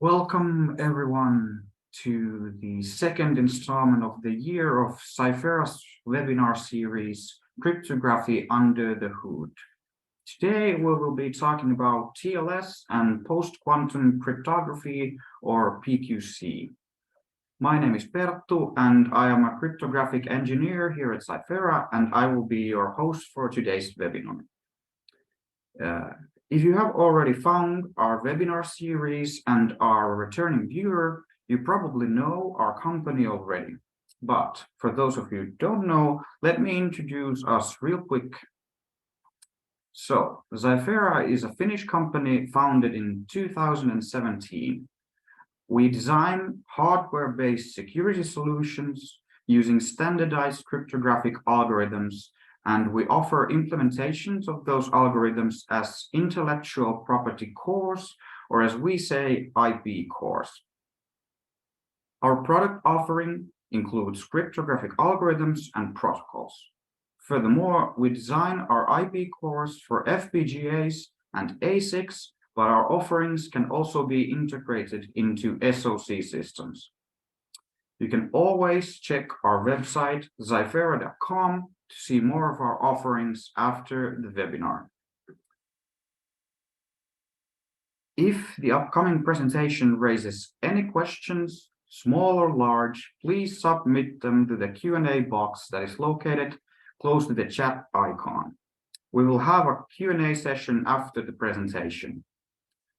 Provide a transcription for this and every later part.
Welcome everyone to the second installment of the Year of Xiphera's webinar series, Cryptography Under the Hood. Today we will be talking about TLS and Post-Quantum Cryptography, or PQC. My name is Perttu and I am a cryptographic engineer here at Xiphera, and I will be your host for today's webinar. If you have already found our webinar series and are a returning viewer, you probably know our company already. But for those of you who don't know, let me introduce us real quick. So, Xiphera is a Finnish company founded in 2017. We design hardware-based security solutions using standardized cryptographic algorithms, and we offer implementations of those algorithms as intellectual property cores, or as we say, IP cores. Our product offering includes cryptographic algorithms and protocols. Furthermore, we design our IP cores for FPGAs and ASICs, but our offerings can also be integrated into SoC systems. You can always check our website, xiphera.com, to see more of our offerings after the webinar. If the upcoming presentation raises any questions, small or large, please submit them to the Q&A box that is located close to the chat icon. We will have a Q&A session after the presentation.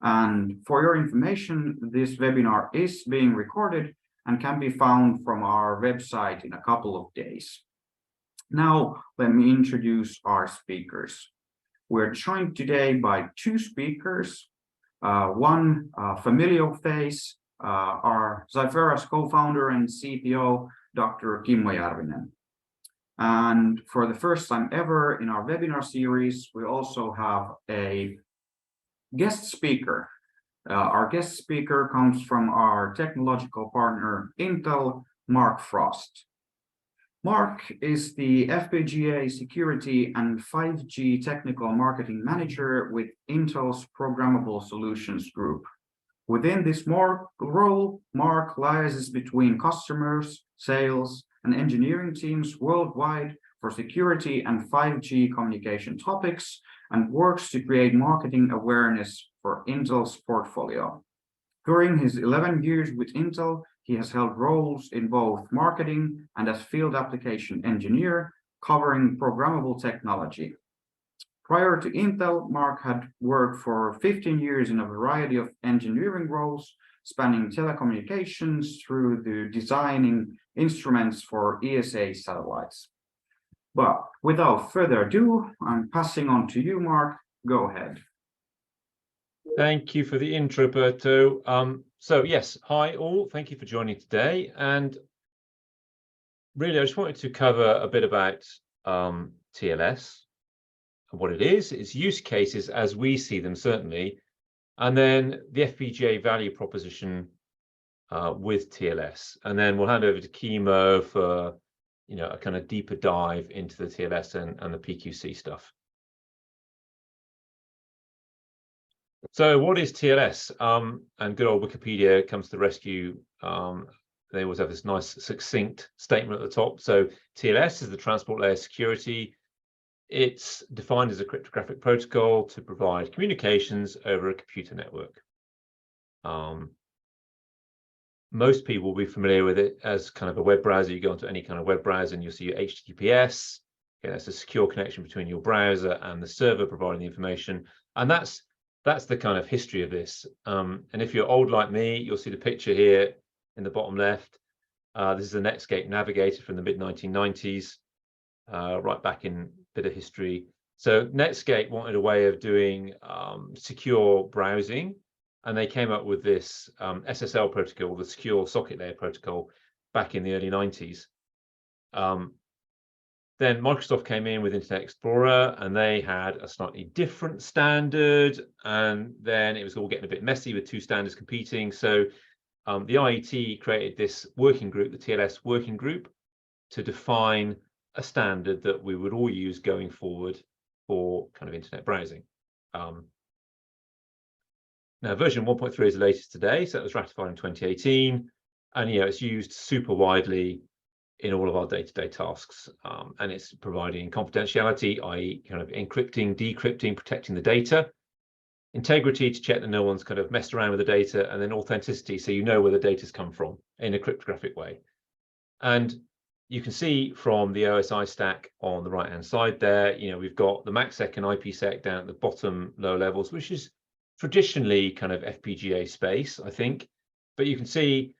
And for your information, this webinar is being recorded and can be found from our website in a couple of days. Now, let me introduce our speakers. We're joined today by two speakers, one familiar face, our Xiphera's co-founder and CTO, Dr. Kimmo Järvinen. And for the first time ever in our webinar series, we also have a guest speaker. Our guest speaker comes from our technological partner, Intel, Mark Frost. Mark is the FPGA Security and 5G Technical Marketing Manager with Intel's Programmable Solutions Group. Within this role, Mark liaises between customers, sales, and engineering teams worldwide for security and 5G communication topics, and works to create marketing awareness for Intel's portfolio. During his 11 years with Intel, he has held roles in both marketing and as field application engineer, covering programmable technology. Prior to Intel, Mark had worked for 15 years in a variety of engineering roles, spanning telecommunications through the designing instruments for ESA satellites. But without further ado, I'm passing on to you, Mark. Go ahead. Thank you for the intro, Perttu. So yes, hi all, thank you for joining today. And really, I just wanted to cover a bit about TLS and what it is, its use cases as we see them, certainly, and then the FPGA value proposition with TLS. And then we'll hand over to Kimmo for a kind of deeper dive into the TLS and the PQC stuff. So what is TLS? And good old Wikipedia comes to the rescue. They always have this nice succinct statement at the top. So TLS is the transport layer security. It's defined as a cryptographic protocol to provide communications over a computer network. Most people will be familiar with it as kind of a web browser. You go into any kind of web browser and you'll see your HTTPS. Okay, that's a secure connection between your browser and the server providing the information. And that's the kind of history of this. And if you're old like me, you'll see the picture here in the bottom left. This is a Netscape Navigator from the mid-1990s, right back in a bit of history. So Netscape wanted a way of doing secure browsing, and they came up with this SSL protocol, the Secure Socket Layer Protocol, back in the early 90s. Then Microsoft came in with Internet Explorer, and they had a slightly different standard, and then it was all getting a bit messy with two standards competing. So the IET created this working group, the TLS working group, to define a standard that we would all use going forward for kind of internet browsing. Now, version 1.3 is the latest today, so that was ratified in 2018, and it's used super widely in all of our day-to-day tasks, and it's providing confidentiality, i.e. kind of encrypting, decrypting, protecting the data, integrity to check that no one's kind of messed around with the data, and then authenticity, so you know where the data's come from in a cryptographic way. And you can see from the OSI stack on the right-hand side there, we've got the MACsec and IPsec down at the bottom lower levels, which is traditionally kind of FPGA space, I think. But you can see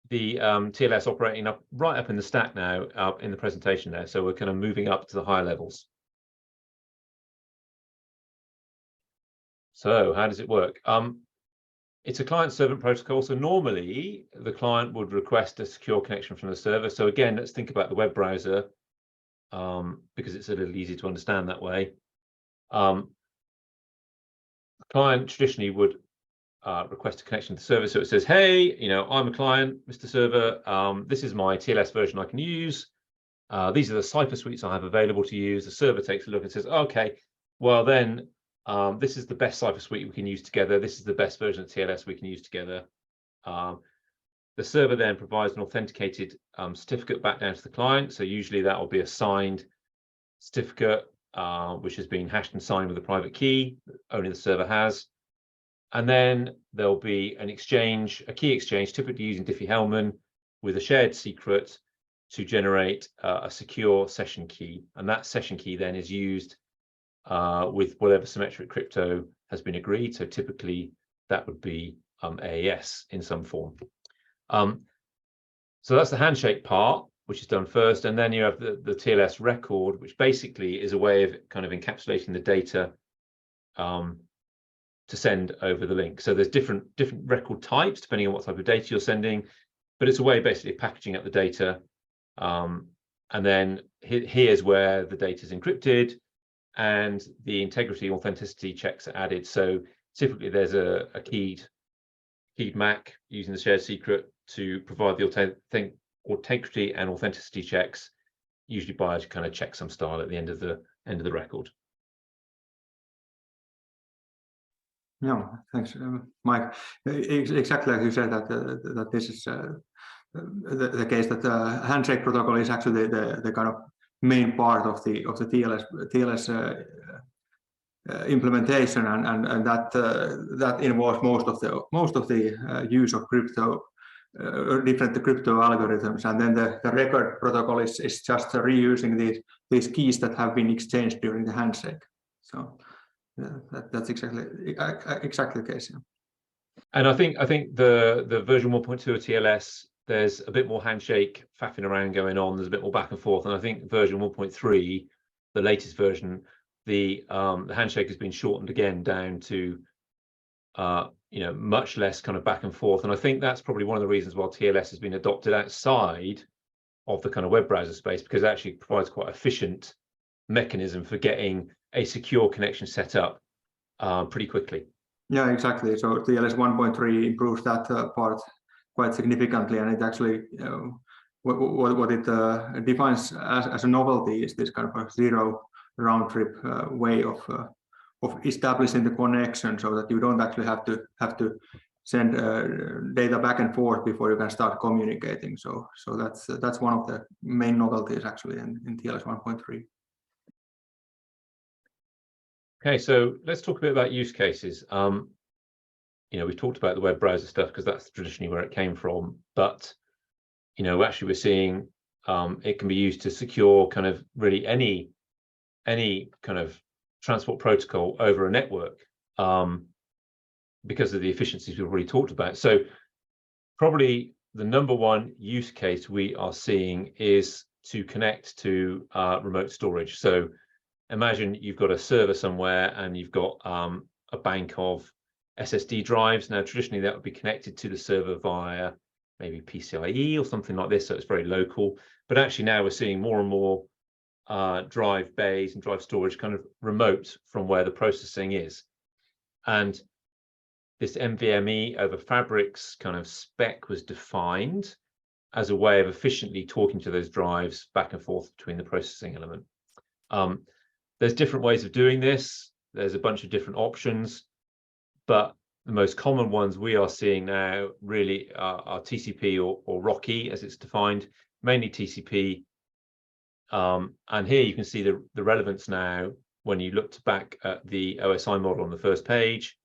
the TLS operating right up in the stack now, up in the presentation there. So we're kind of moving up to the higher levels. So how does it work? It's a client-servant protocol. So normally the client would request a secure connection from the server. So again, let's think about the web browser, because it's a little easier to understand that way. The client traditionally would request a connection to the server. So it says, hey, I'm a client, Mr. Server. This is my TLS version I can use. These are the Cypher suites I have available to use. The server takes a look and says, okay, well then, this is the best Cypher suite we can use together. This is the best version of TLS we can use together. The server then provides an authenticated certificate back down to the client. So usually that will be a signed certificate, which has been hashed and signed with a private key that only the server has. And then there'll be an exchange, a key exchange, typically using Diffie-Hellman, with a shared secret to generate a secure session key. And that session key then is used with whatever symmetric crypto has been agreed. So typically that would be AES in some form. So that's the handshake part, which is done first. And then you have the TLS record, which basically is a way of kind of encapsulating the data to send over the link. So there's different record types depending on what type of data you're sending, but it's a way basically of packaging up the data. And then here's where the data is encrypted and the integrity authenticity checks are added. So typically there's a keyed MAC using the shared secret to provide the integrity and authenticity checks, usually by a kind of checksum style at the end of the record. No, thanks, Mike. Exactly like you said, that this is the case, that the handshake protocol is actually the kind of main part of the TLS implementation, and that involves most of the use of crypto, different crypto algorithms, and then the record protocol is just reusing these keys that have been exchanged during the handshake. So. That's exactly the case. Yeah. And I think the version 1.2 of TLS, there's a bit more handshake faffing around going on. There's a bit more back and forth. And I think version 1.3, the latest version, the handshake has been shortened again down to much less kind of back and forth. And I think that's probably one of the reasons why TLS has been adopted outside of the kind of web browser space, because it actually provides quite an efficient mechanism for getting a secure connection set up pretty quickly. Yeah, exactly. So TLS 1.3 improves that part quite significantly, and it actually what it defines as a novelty is this kind of a zero round trip way of establishing the connection, so that you don't actually have to send data back and forth before you can start communicating. So that's one of the main novelties actually in TLS 1.3. Okay, so let's talk a bit about use cases. We've talked about the web browser stuff because that's traditionally where it came from, but actually we're seeing it can be used to secure kind of really any kind of transport protocol over a network, because of the efficiencies we've already talked about. So probably the number one use case we are seeing is to connect to remote storage. So imagine you've got a server somewhere and you've got a bank of SSD drives. Now, traditionally, that would be connected to the server via maybe PCIe or something like this, so it's very local. But actually now we're seeing more and more drive bays and drive storage kind of remote from where the processing is. And this NVMe over Fabrics kind of spec was defined as a way of efficiently talking to those drives back and forth between the processing element. There's different ways of doing this. There's a bunch of different options, but the most common ones we are seeing now really are TCP or RoCE as it's defined, mainly TCP. And here you can see the relevance now when you looked back at the OSI model on the first page.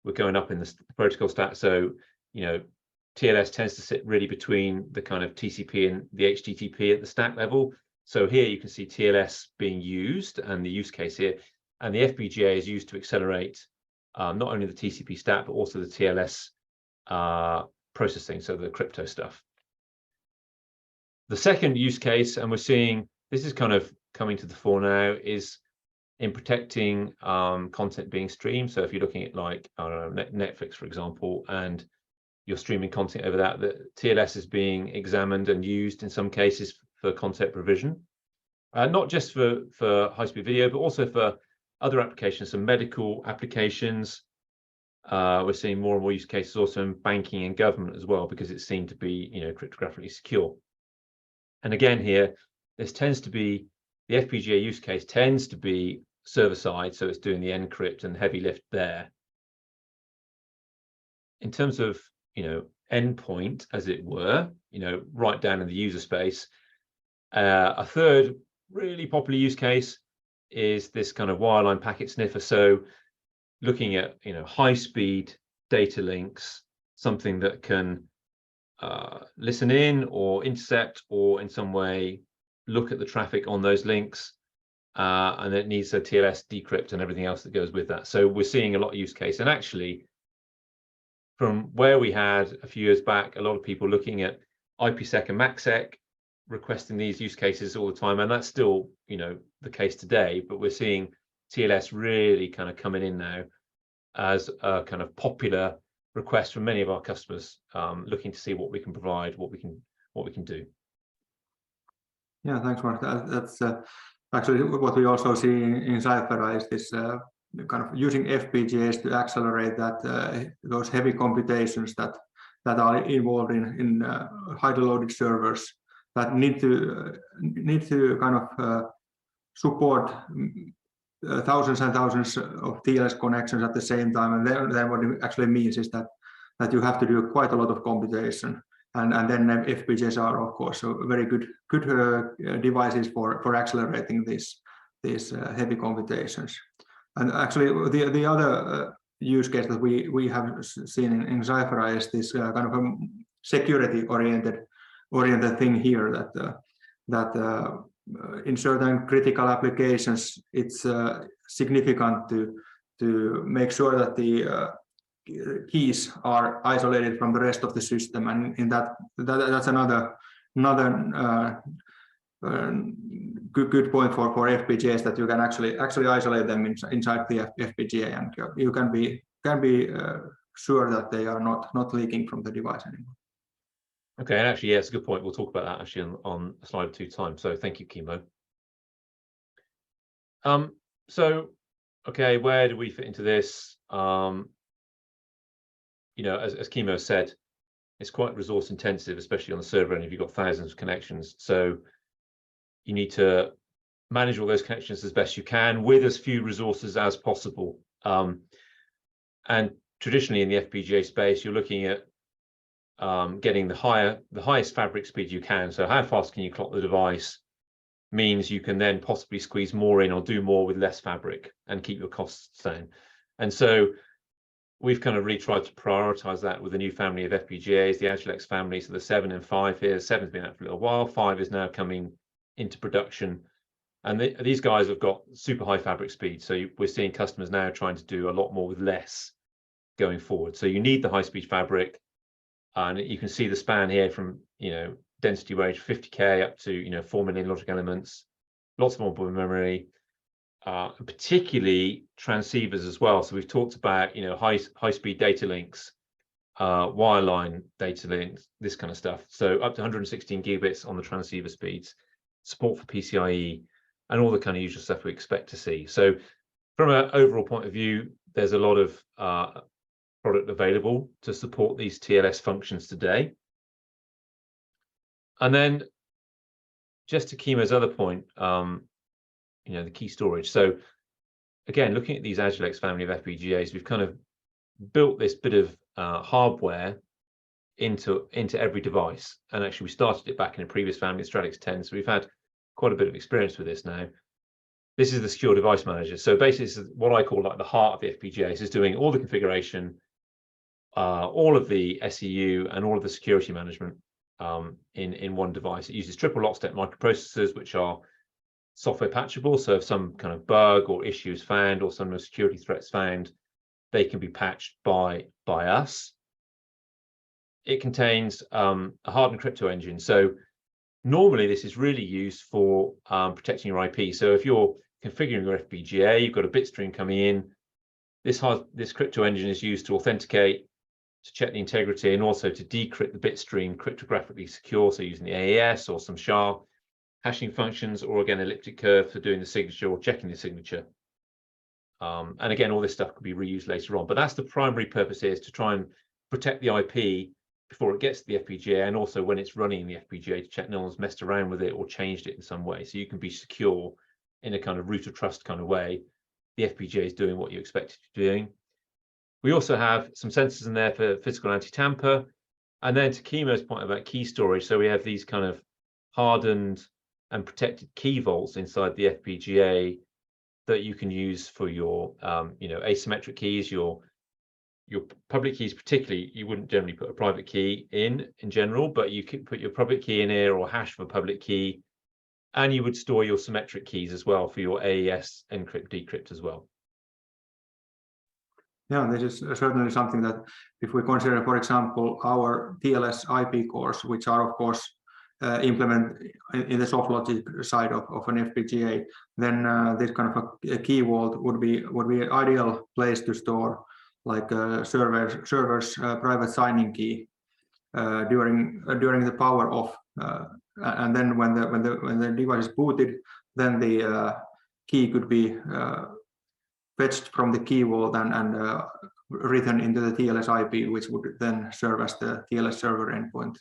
We're going up in the protocol stack. So, TLS tends to sit really between the kind of TCP and the HTTP at the stack level. So here you can see TLS being used and the use case here. And the FPGA is used to accelerate not only the TCP stack, but also the TLS processing, so the crypto stuff. The second use case, and we're seeing this is kind of coming to the fore now, is in protecting content being streamed. So if you're looking at, like, I don't know, Netflix, for example, and you're streaming content over that, the TLS is being examined and used in some cases for content provision, not just for high-speed video, but also for other applications, some medical applications. We're seeing more and more use cases also in banking and government as well, because it's seen to be, cryptographically secure. And again, here, this tends to be, the FPGA use case tends to be server side, so it's doing the encrypt and heavy lift there. In terms of, endpoint, as it were, right down in the user space, a third really popular use case is this kind of wireline packet sniffer. So looking at, high-speed data links, something that can listen in or intercept or in some way look at the traffic on those links, and it needs a TLS decrypt and everything else that goes with that. So we're seeing a lot of use case. And actually, from where we had a few years back, a lot of people looking at IPsec and MACsec, requesting these use cases all the time, and that's still, the case today. But we're seeing TLS really kind of coming in now as a kind of popular request from many of our customers, looking to see what we can provide, what we can do. Yeah, thanks, Mark. That's actually what we also see in Xiphera is this kind of using FPGAs to accelerate that those heavy computations that are involved in highly loaded servers that need to kind of support thousands and thousands of TLS connections at the same time. And then what it actually means is that you have to do quite a lot of computation. And then FPGAs are, of course, very good devices for accelerating these heavy computations. And actually, the other use case that we have seen in Xiphera is this kind of a security-oriented thing here, that in certain critical applications, it's significant to make sure that the keys are isolated from the rest of the system, and in that's another good point for FPGAs, that you can actually isolate them inside the FPGA, and you can be sure that they are not leaking from the device anymore. Okay, and actually, yeah, it's a good point. We'll talk about that actually on a slide or two time. So thank you, Kimmo. So, okay, where do we fit into this? As Kimmo said, it's quite resource intensive, especially on the server end if you've got thousands of connections. So you need to manage all those connections as best you can with as few resources as possible. And traditionally in the FPGA space, you're looking at getting the highest fabric speed you can. So how fast can you clock the device means you can then possibly squeeze more in or do more with less fabric and keep your costs down. And so we've kind of really tried to prioritize that with a new family of FPGAs, the Agilex family. So the 7 and 5 here, 7's been out for a little while, 5 is now coming into production. And these guys have got super high fabric speed. So we're seeing customers now trying to do a lot more with less going forward. So you need the high speed fabric. And you can see the span here from, density range 50K up to, 4 million logic elements, lots more memory, particularly transceivers as well. So we've talked about, high speed data links, wireline data links, this kind of stuff. So up to 116 gigabits on the transceiver speeds, support for PCIe, and all the kind of usual stuff we expect to see. So from an overall point of view, there's a lot of product available to support these TLS functions today. And then just to Kimmo's other point, the key storage. So again, looking at these Agilex family of FPGAs, we've kind of built this bit of hardware into every device. And actually, we started it back in a previous family, Stratix 10. So we've had quite a bit of experience with this now. This is the secure device manager. So basically, this is what I call like the heart of the FPGA. This is doing all the configuration, all of the SEU, and all of the security management in one device. It uses triple lockstep microprocessors, which are software patchable. So if some kind of bug or issue is found, or some security threats found, they can be patched by us. It contains a hardened crypto engine. So normally this is really used for protecting your IP. So if you're configuring your FPGA, you've got a bit stream coming in. This crypto engine is used to authenticate, to check the integrity, and also to decrypt the bit stream cryptographically secure. So using the AES or some SHA hashing functions, or again elliptic curve for doing the signature or checking the signature. And again, all this stuff could be reused later on. But that's the primary purpose here, is to try and protect the IP before it gets to the FPGA, and also when it's running in the FPGA, to check no one's messed around with it or changed it in some way. So you can be secure in a kind of root of trust kind of way. The FPGA is doing what you expect it to be doing. We also have some sensors in there for physical anti-tamper. And then to Kimmo's point about key storage, so we have these kind of hardened and protected key vaults inside the FPGA that you can use for your asymmetric keys, your public keys. Particularly, you wouldn't generally put a private key in general, but you could put your public key in here, or hash for a public key, and you would store your symmetric keys as well for your AES encrypt decrypt as well. Yeah, this is certainly something that, if we consider, for example, our TLS IP cores, which are of course implemented in the soft logic side of an FPGA, then this kind of a key vault would be an ideal place to store like server's private signing key during the power off, and then when the device is booted, then the key could be fetched from the key vault and written into the TLS IP, which would then serve as the TLS server endpoint.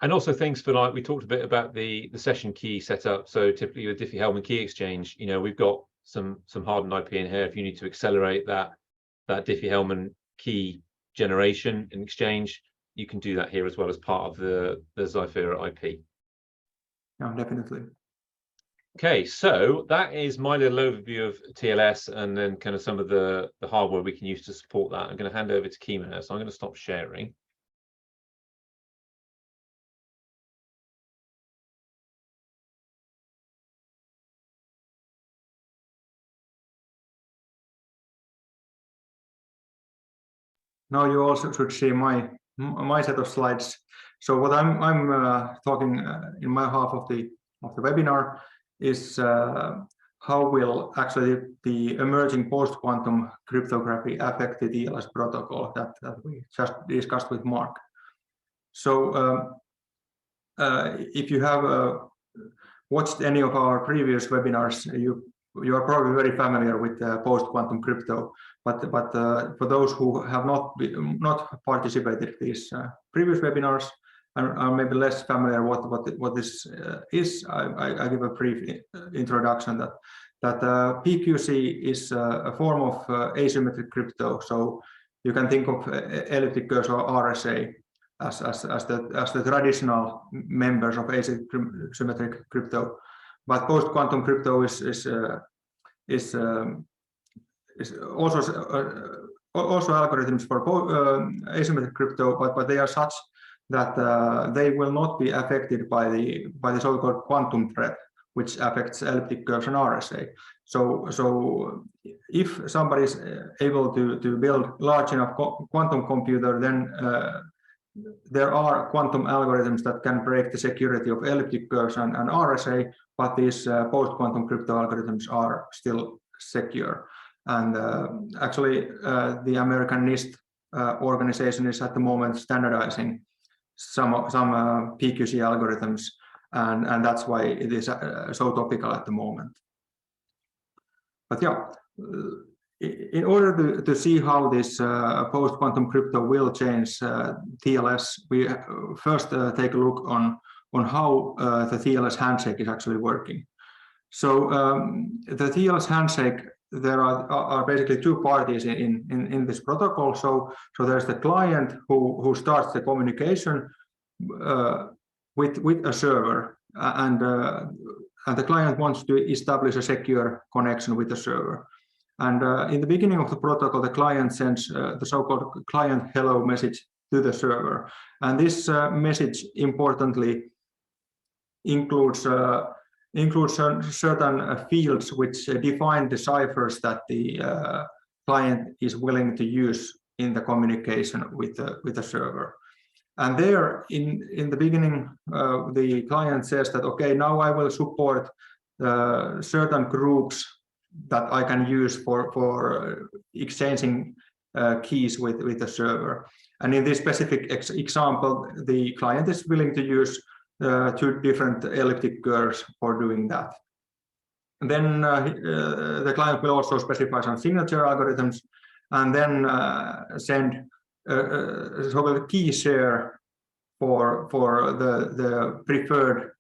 And also things for, like, we talked a bit about the session key setup. So typically with Diffie-Hellman key exchange, we've got some hardened IP in here. If you need to accelerate that Diffie-Hellman key generation in exchange, you can do that here as well as part of the Xiphera IP. Yeah, definitely. Okay, so that is my little overview of TLS, and then kind of some of the hardware we can use to support that. I'm going to hand over to Kimmo now, so I'm going to stop sharing. Now you also should see my set of slides. So what I'm talking in my half of the webinar is how will actually the emerging post-quantum cryptography affect the TLS protocol that we just discussed with Mark. So if you have watched any of our previous webinars, you are probably very familiar with post-quantum crypto. But for those who have not participated in these previous webinars and are maybe less familiar what this is, I give a brief introduction that PQC is a form of asymmetric crypto. So you can think of elliptic curves or RSA as the traditional members of asymmetric crypto. But post-quantum crypto is also algorithms for asymmetric crypto, but they are such that they will not be affected by the so-called quantum threat, which affects elliptic curves and RSA. So if somebody is able to build large enough quantum computer, then there are quantum algorithms that can break the security of elliptic curves and RSA, but these post-quantum crypto algorithms are still secure. And actually, the American NIST organization is at the moment standardizing some PQC algorithms, and that's why it is so topical at the moment. But yeah, in order to see how this post-quantum crypto will change TLS, we first take a look on how the TLS handshake is actually working. So the TLS handshake there are basically two parties in this protocol. So there's the client who starts the communication with a server, and the client wants to establish a secure connection with the server. And in the beginning of the protocol, the client sends the so-called client hello message to the server, and this message importantly includes certain fields which define the ciphers that the client is willing to use in the communication with the server. And there, in the beginning, the client says that, okay, now I will support certain groups that I can use for exchanging keys with the server. And in this specific example, the client is willing to use two different elliptic curves for doing that. And then the client will also specify some signature algorithms, and then send so-called key share for the preferred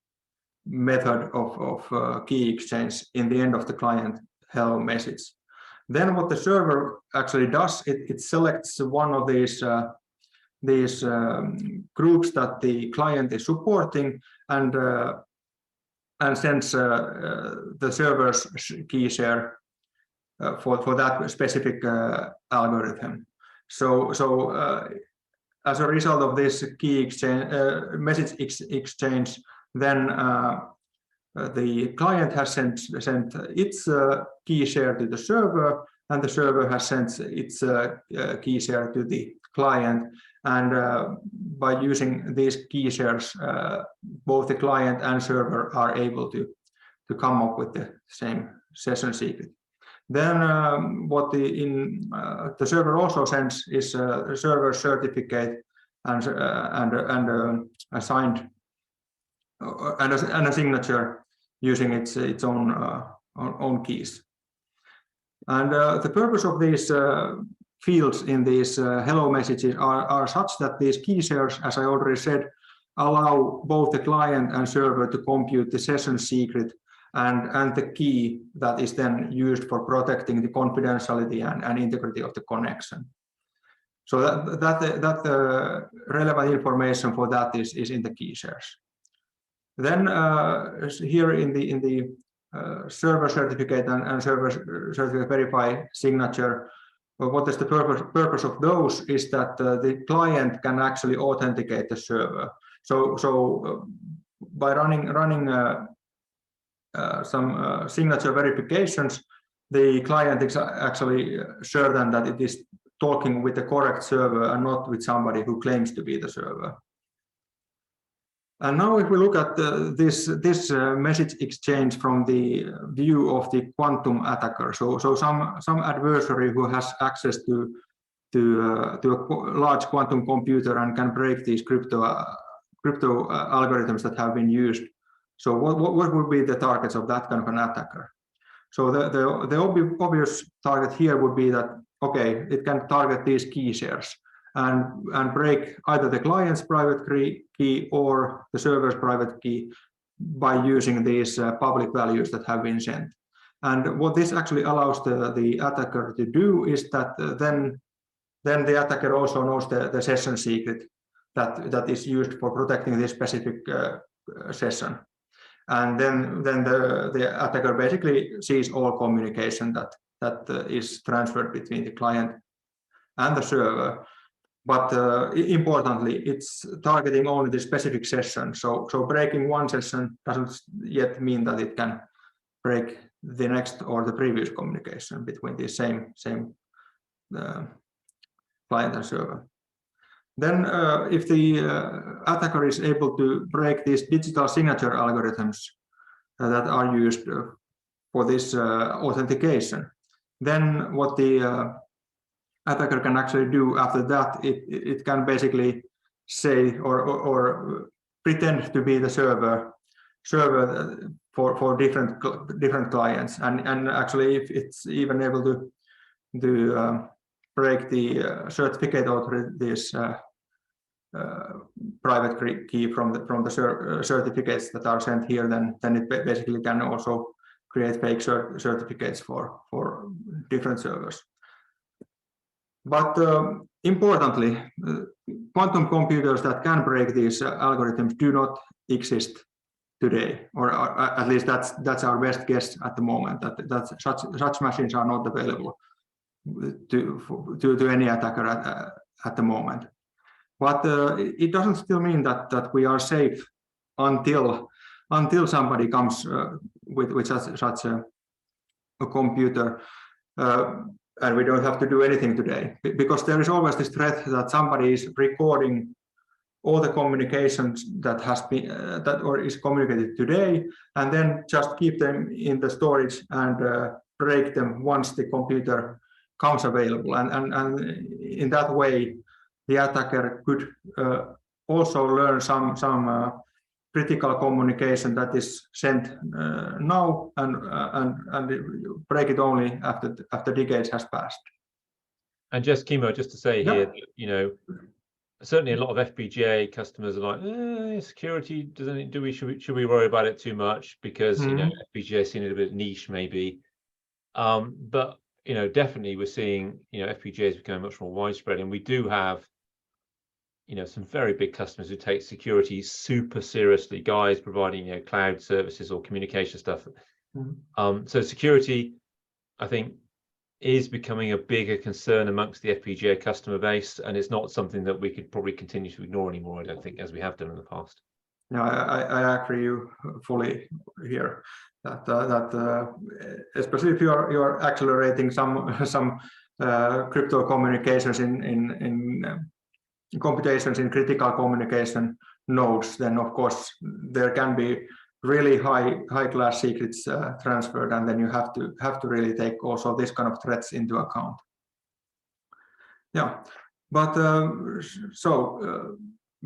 method of key exchange in the end of the client hello message. Then what the server actually does, it selects one of these groups that the client is supporting, and sends the server's key share for that specific algorithm. So as a result of this key exchange, message exchange, then the client has sent its key share to the server, and the server has sent its key share to the client. And by using these key shares, both the client and server are able to come up with the same session secret. Then what the server also sends is a server certificate and a signed and a signature using its own keys. And the purpose of these fields in these hello messages are such that these key shares, as I already said, allow both the client and server to compute the session secret and the key that is then used for protecting the confidentiality and integrity of the connection. So that relevant information for that is in the key shares. Then here in the server certificate and server certificate verify signature, what is the purpose of those is that the client can actually authenticate the server. So by running some signature verifications, the client is actually certain that it is talking with the correct server and not with somebody who claims to be the server. And now if we look at this message exchange from the view of the quantum attacker, so some adversary who has access to a large quantum computer and can break these crypto algorithms that have been used. So what would be the targets of that kind of an attacker? So the obvious target here would be that, okay, it can target these key shares and break either the client's private key or the server's private key by using these public values that have been sent. And what this actually allows the attacker to do is that then the attacker also knows the session secret that is used for protecting this specific session. And then the attacker basically sees all communication that is transferred between the client and the server. But importantly, it's targeting only the specific session. So breaking one session doesn't yet mean that it can break the next or the previous communication between the same client and server. Then if the attacker is able to break these digital signature algorithms that are used for this authentication, then what the attacker can actually do after that, it can basically say or pretend to be the server for different clients, and actually if it's even able to break the certificate or this private key from the certificates that are sent here, then it basically can also create fake certificates for different servers. But importantly, quantum computers that can break these algorithms do not exist today, or at least that's our best guess at the moment, that such machines are not available to any attacker at the moment. But it doesn't still mean that we are safe until somebody comes with such a computer, and we don't have to do anything today, because there is always this threat that somebody is recording all the communications that has been or is communicated today, and then just keep them in the storage and break them once the computer comes available. And in that way, the attacker could also learn some critical communication that is sent now and break it only after decades has passed. And just Kimmo, just to say here, you know, certainly a lot of FPGA customers are like, security, should we worry about it too much, because you know, FPGA seen it a bit niche maybe, but you know, definitely we're seeing, you know, FPGAs becoming much more widespread, and we do have, you know, some very big customers who take security super seriously, guys providing, you know, cloud services or communication stuff. So security, I think, is becoming a bigger concern amongst the FPGA customer base, and it's not something that we could probably continue to ignore anymore, I don't think, as we have done in the past. No, I agree you fully here. That especially if you are accelerating some crypto communications in computations in critical communication nodes, then of course there can be really high class secrets transferred, and then you have to really take also this kind of threats into account. Yeah, but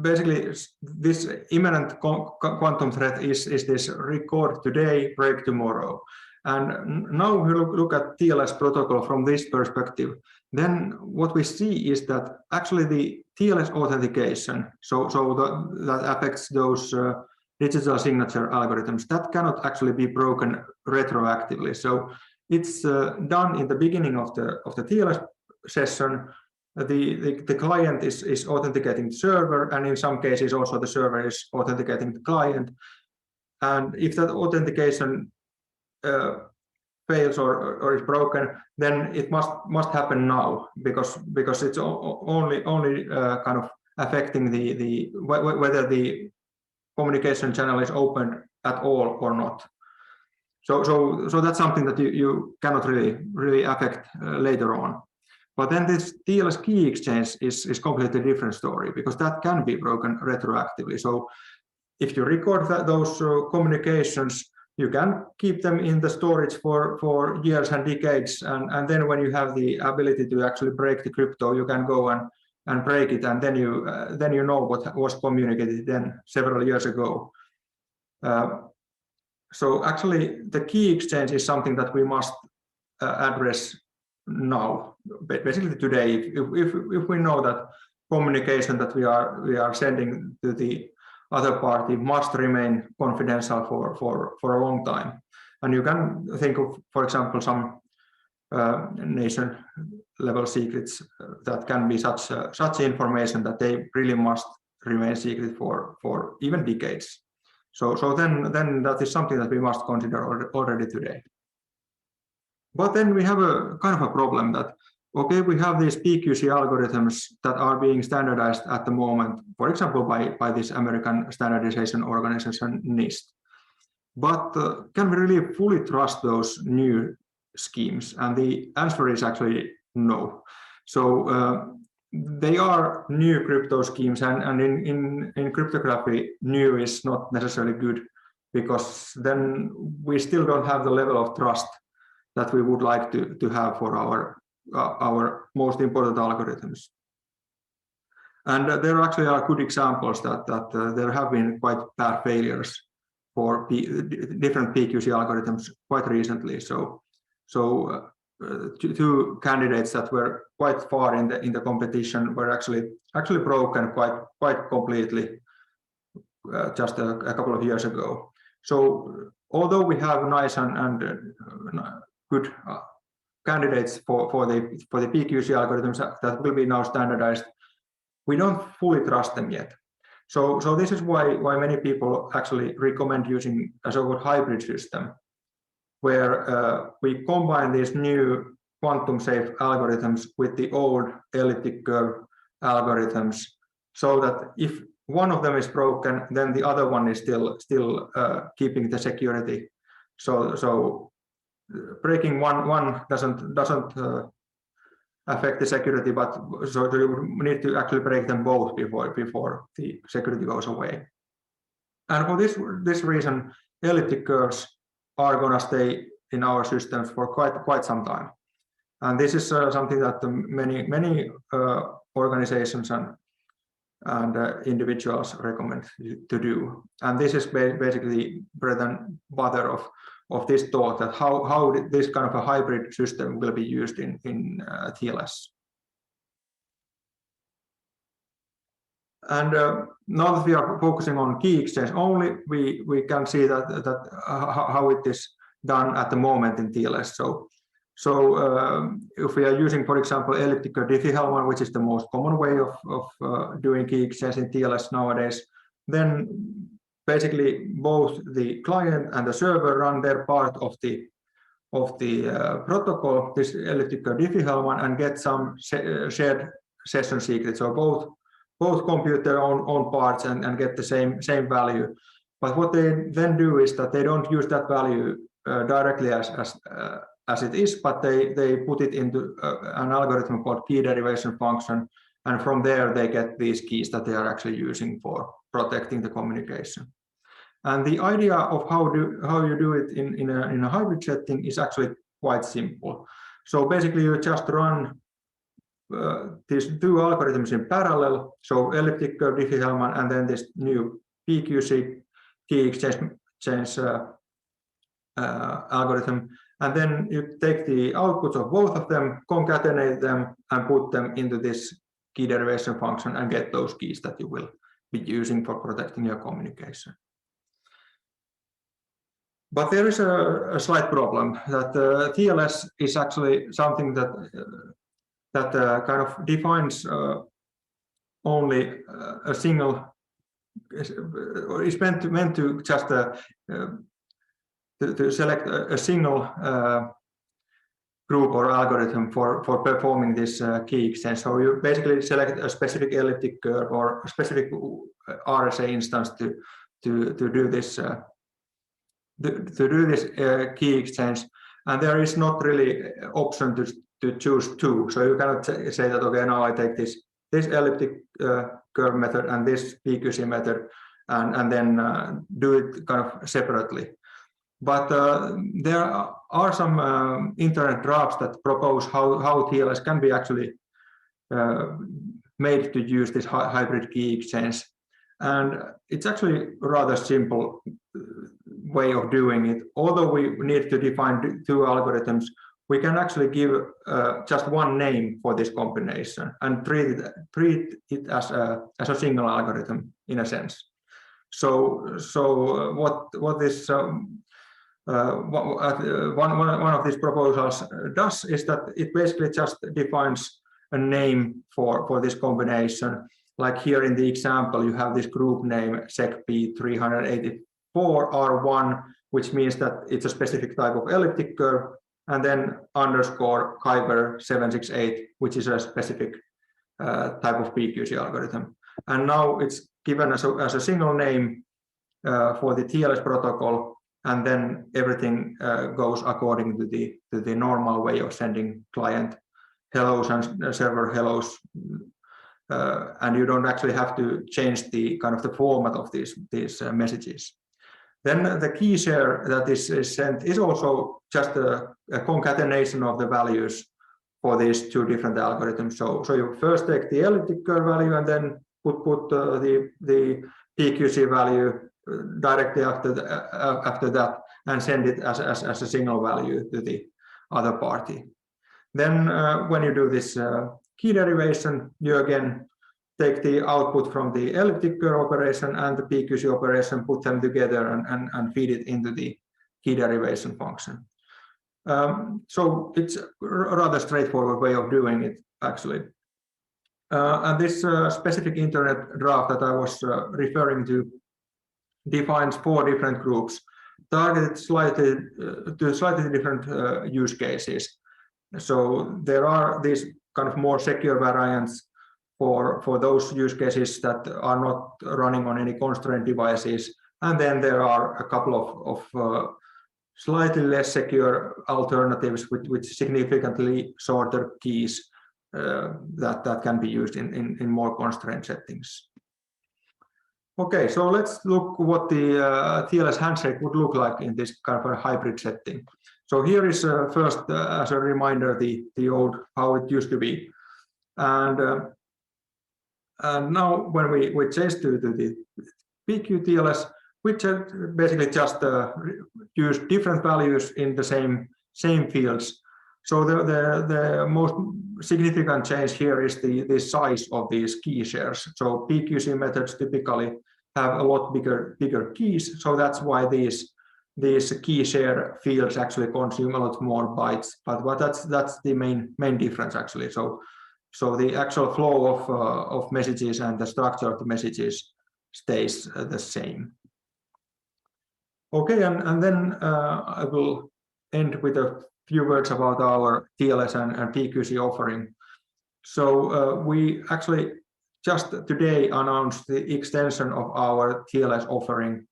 basically this imminent quantum threat is this record today, break tomorrow. And now we look at TLS protocol from this perspective, then what we see is that actually the TLS authentication, that affects those digital signature algorithms, that cannot actually be broken retroactively. So it's done in the beginning of the TLS session. The client is authenticating the server, and in some cases also the server is authenticating the client. And if that authentication fails or is broken, then it must happen now, because it's only kind of affecting the whether the communication channel is opened at all or not. So that's something that you cannot really affect later on. But then this TLS key exchange is completely different story, because that can be broken retroactively. So if you record those communications, you can keep them in the storage for years and decades, and then when you have the ability to actually break the crypto, you can go and break it, and then you know what was communicated then several years ago. So actually the key exchange is something that we must address now, basically today. If we know that communication that we are sending to the other party must remain confidential for a long time, and you can think of, for example, some nation level secrets that can be such information that they really must remain secret for even decades. So then that is something that we must consider already today. But then we have a kind of a problem that, okay, we have these PQC algorithms that are being standardized at the moment, for example, by this American standardization organization NIST. But can we really fully trust those new schemes? And the answer is actually no. So they are new crypto schemes, and in cryptography, new is not necessarily good, because then we still don't have the level of trust that we would like to have for our most important algorithms. And there actually are good examples that there have been quite bad failures for different PQC algorithms quite recently. So two candidates that were quite far in the competition were actually broken quite completely just a couple of years ago. So although we have nice and good candidates for the PQC algorithms that will be now standardized, we don't fully trust them yet. So this is why many people actually recommend using a so-called hybrid system, where we combine these new quantum safe algorithms with the old elliptic curve algorithms, so that if one of them is broken, then the other one is still keeping the security. So breaking one doesn't affect the security, but so you need to actually break them both before the security goes away. And for this reason, elliptic curves are going to stay in our systems for quite some time. And this is something that many organizations and individuals recommend to do. And this is basically bread and butter of this talk, that how this kind of a hybrid system will be used in TLS. And now that we are focusing on key exchange only, we can see that how it is done at the moment in TLS. So if we are using, for example, elliptic curve Diffie-Hellman, which is the most common way of doing key exchange in TLS nowadays, then basically both the client and the server run their part of the protocol, this elliptic curve Diffie-Hellman, and get some shared session secrets. So both compute their own parts and get the same value. But what they then do is that they don't use that value directly as it is, but they put it into an algorithm called key derivation function, and from there they get these keys that they are actually using for protecting the communication. And the idea of how you do it in a hybrid setting is actually quite simple. So basically you just run these two algorithms in parallel, so elliptic curve Diffie-Hellman and then this new PQC key exchange algorithm, and then you take the outputs of both of them, concatenate them, and put them into this key derivation function and get those keys that you will be using for protecting your communication. But there is a slight problem, that TLS is actually something that kind of defines only a single, or is meant to just to select a single group or algorithm for performing this key exchange. So you basically select a specific elliptic curve or a specific RSA instance to do this key exchange, and there is not really option to choose two. So you cannot say that, okay, now I take this elliptic curve method and this PQC method and then do it kind of separately. But there are some internet drafts that propose how TLS can be actually made to use this hybrid key exchange. And it's actually a rather simple way of doing it. Although we need to define two algorithms, we can actually give just one name for this combination and treat it as a single algorithm in a sense. So what this one of these proposals does is that it basically just defines a name for this combination. Like here in the example, you have this group name SecP384R1, which means that it's a specific type of elliptic curve, and then underscore Kyber 768, which is a specific type of PQC algorithm. And now it's given as a single name for the TLS protocol, and then everything goes according to the normal way of sending client hellos and server hellos. And you don't actually have to change the kind of the format of these messages. Then the key share that is sent is also just a concatenation of the values for these two different algorithms. So you first take the elliptic curve value and then put the PQC value directly after that and send it as a single value to the other party. Then when you do this key derivation, you again take the output from the elliptic curve operation and the PQC operation, put them together and feed it into the key derivation function. So it's a rather straightforward way of doing it, actually. And this specific internet draft that I was referring to defines 4 different groups targeted to slightly different use cases. So there are these kind of more secure variants for those use cases that are not running on any constraint devices. And then there are a couple of slightly less secure alternatives with significantly shorter keys that can be used in more constrained settings. Okay, so let's look what the TLS handshake would look like in this kind of a hybrid setting. So here is first, as a reminder, the old how it used to be, and now when we change to the PQ TLS, we basically just use different values in the same fields. So the most significant change here is the size of these key shares. So PQC methods typically have a lot bigger keys. So that's why these key share fields actually consume a lot more bytes. But that's the main difference actually. So the actual flow of messages and the structure of the messages stays the same. Okay, and then I will end with a few words about our TLS and PQC offering. So we actually just today announced the extension of our TLS offering.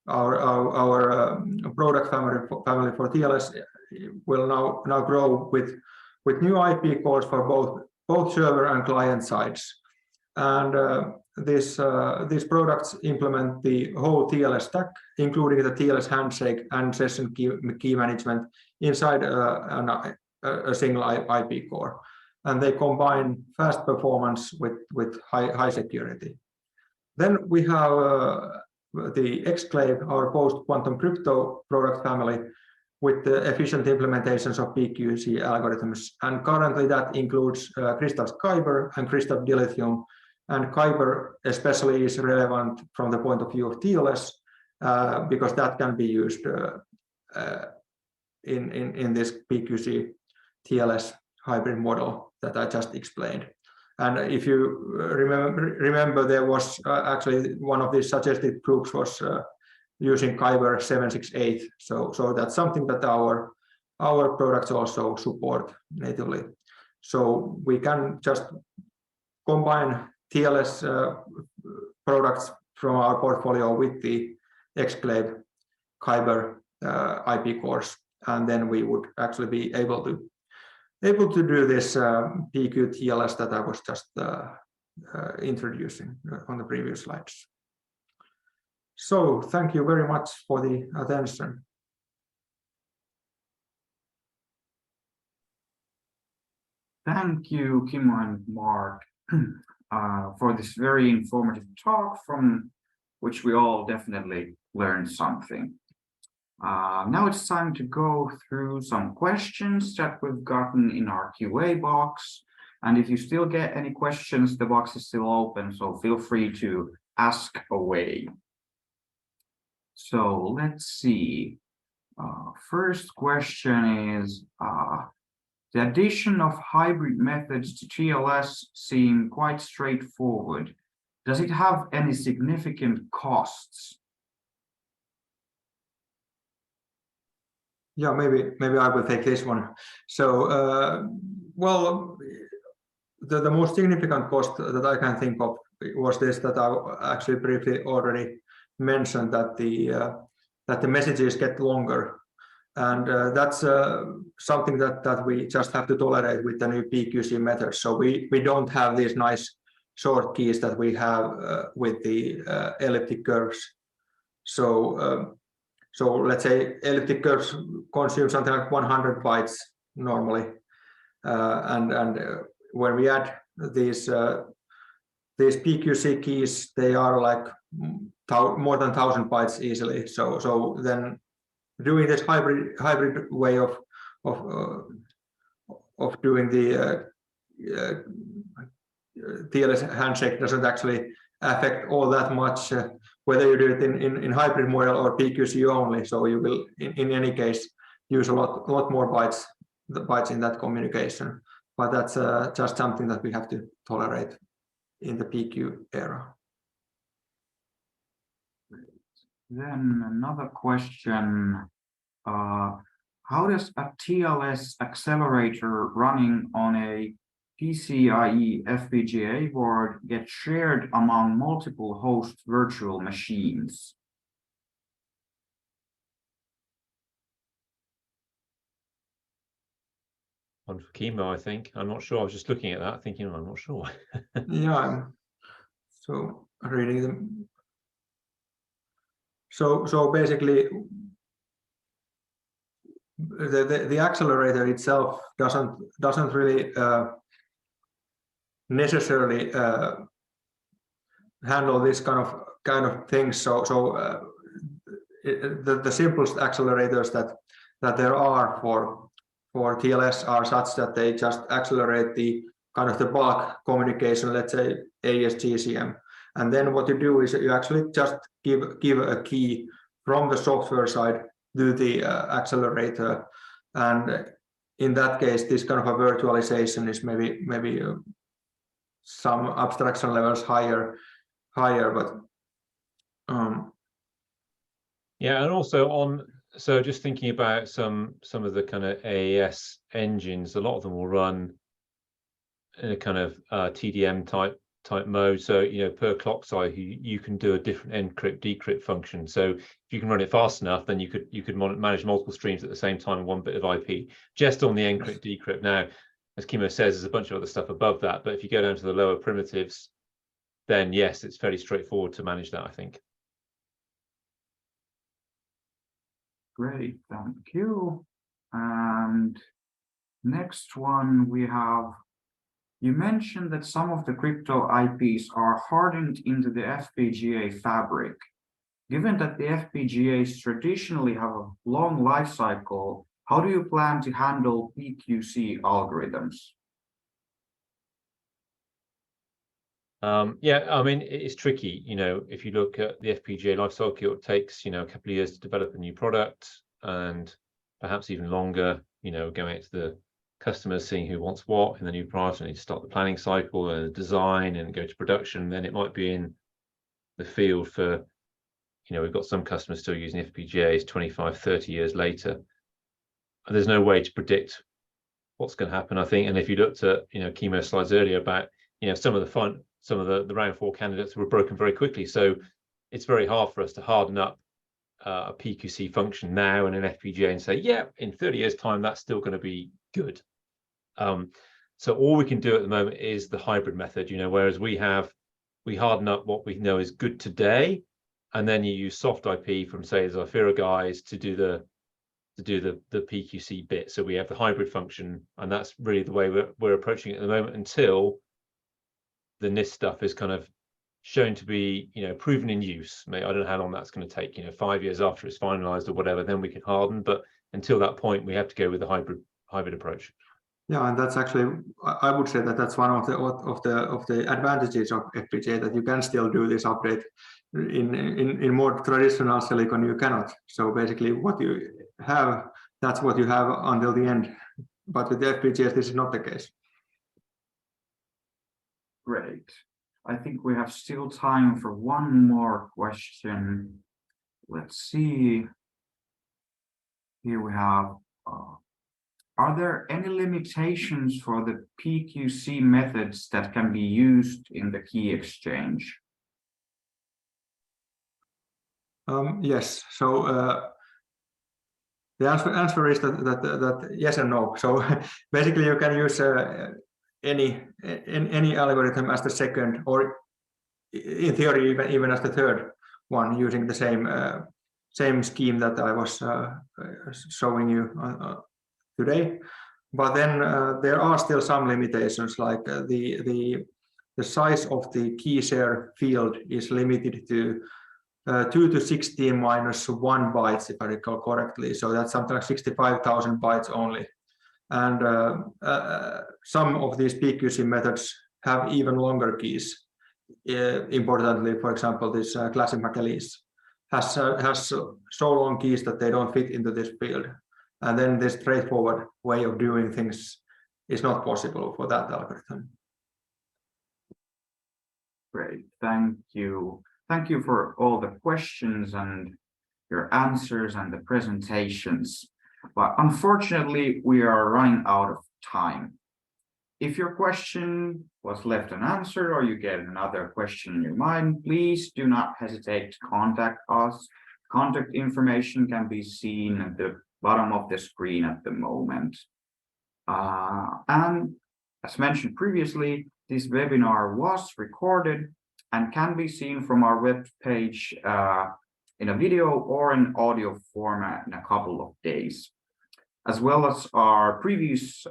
Our product family for TLS will now grow with new IP cores for both server and client sides. And these products implement the whole TLS stack, including the TLS handshake and session key management inside a single IP core. And they combine fast performance with high security. Then we have the Xclave, our post-quantum crypto product family, with the efficient implementations of PQC algorithms. And currently that includes Crystals Kyber and Crystal Dilithium. And Kyber especially is relevant from the point of view of TLS because that can be used in this PQC TLS hybrid model that I just explained. And if you remember, there was actually one of these suggested groups was using Kyber 768. So that's something that our products also support natively. So we can just combine TLS products from our portfolio with the Xclave Kyber IP cores, and then we would actually be able to do this PQ TLS that I was just introducing on the previous slides. So thank you very much for the attention. Thank you, Kimmo and Mark, for this very informative talk from which we all definitely learned something. Now it's time to go through some questions that we've gotten in our QA box. And if you still get any questions, the box is still open, so feel free to ask away. So let's see. First question is, the addition of hybrid methods to TLS seem quite straightforward. Does it have any significant costs? Yeah, maybe I will take this one. So, well, the most significant cost that I can think of was this that I actually briefly already mentioned, that the messages get longer, and that's something that we just have to tolerate with the new PQC methods. So we don't have these nice short keys that we have with the elliptic curves. So let's say elliptic curves consume something like 100 bytes normally, and when we add these PQC keys, they are like more than 1,000 bytes easily. So then doing this hybrid way of doing the TLS handshake doesn't actually affect all that much, whether you do it in hybrid model or PQC only. So you will in any case use a lot more bytes in that communication. But that's just something that we have to tolerate in the PQ era. Then another question. How does a TLS accelerator running on a PCIe FPGA board get shared among multiple host virtual machines? One for Kimmo, I think. I'm not sure. I was just looking at that, thinking, I'm not sure. Yeah. So reading them. So basically, the accelerator itself doesn't really necessarily handle this kind of things. So the simplest accelerators that there are for TLS are such that they just accelerate the kind of the bulk communication, let's say ASGCM. And then what you do is you actually just give a key from the software side to the accelerator. And in that case, this kind of a virtualization is maybe some abstraction levels higher, but yeah, and also so just thinking about some of the kind of AES engines, a lot of them will run in a kind of TDM type mode. So, you know, per clock cycle, you can do a different encrypt decrypt function. So if you can run it fast enough, then you could manage multiple streams at the same time in one bit of IP, just on the encrypt decrypt. Now, as Kimmo says, there's a bunch of other stuff above that, but if you go down to the lower primitives, then yes, it's fairly straightforward to manage that, I think. Great, thank you. And next one we have, you mentioned that some of the crypto IPs are hardened into the FPGA fabric. Given that the FPGAs traditionally have a long life cycle, how do you plan to handle PQC algorithms? Yeah, I mean, it's tricky. You know, if you look at the FPGA lifecycle, it takes, you know, a couple of years to develop a new product, and perhaps even longer, you know, going out to the customers, seeing who wants what in the new product, and you start the planning cycle and design and go to production. Then it might be in the field for, you know, we've got some customers still using FPGAs 25, 30 years later. And there's no way to predict what's going to happen, I think. And if you looked at, you know, Kimmo's slides earlier about, you know, some of the round 4 candidates were broken very quickly. So it's very hard for us to harden up a PQC function now in an FPGA and say, yeah, in 30 years time, that's still going to be good. So all we can do at the moment is the hybrid method, you know, whereas we harden up what we know is good today, and then you use soft IP from, say, the Xiphera guys to do the PQC bit. So we have the hybrid function, and that's really the way we're approaching it at the moment until the NIST stuff is kind of shown to be, you know, proven in use. I don't know how long that's going to take, you know, 5 years after it's finalized or whatever, then we can harden. But until that point, we have to go with the hybrid approach. Yeah, and that's actually, I would say that's one of the advantages of FPGA, that you can still do this update. In more traditional silicon, you cannot. So basically, what you have, that's what you have until the end. But with the FPGAs, this is not the case. Great. I think we have still time for one more question. Let's see. Here we have, are there any limitations for the PQC methods that can be used in the key exchange? Yes. So the answer is that yes and no. So basically, you can use any algorithm as the second, or in theory even as the third one, using the same scheme that I was showing you today. But then there are still some limitations, like the size of the key share field is limited to 2 to 16 minus 1 bytes, if I recall correctly. So that's something like 65,000 bytes only. And some of these PQC methods have even longer keys. Importantly, for example, this classic McAleese has so long keys that they don't fit into this field. and then the straightforward way of doing things is not possible for that algorithm. Great, thank you. Thank you for all the questions and your answers and the presentations. But unfortunately, we are running out of time. If your question was left unanswered or you get another question in your mind, please do not hesitate to contact us. Contact information can be seen at the bottom of the screen at the moment. And as mentioned previously, this webinar was recorded and can be seen from our web page in a video or an audio format in a couple of days, as well as our previous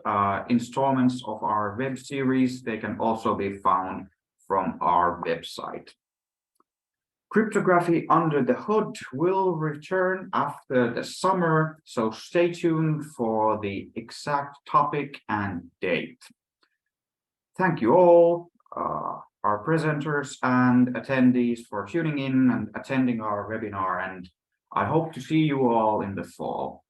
installments of our web series. They can also be found from our website. Cryptography Under the Hood will return after the summer, so stay tuned for the exact topic and date. Thank you all, our presenters and attendees, for tuning in and attending our webinar, and I hope to see you all in the fall.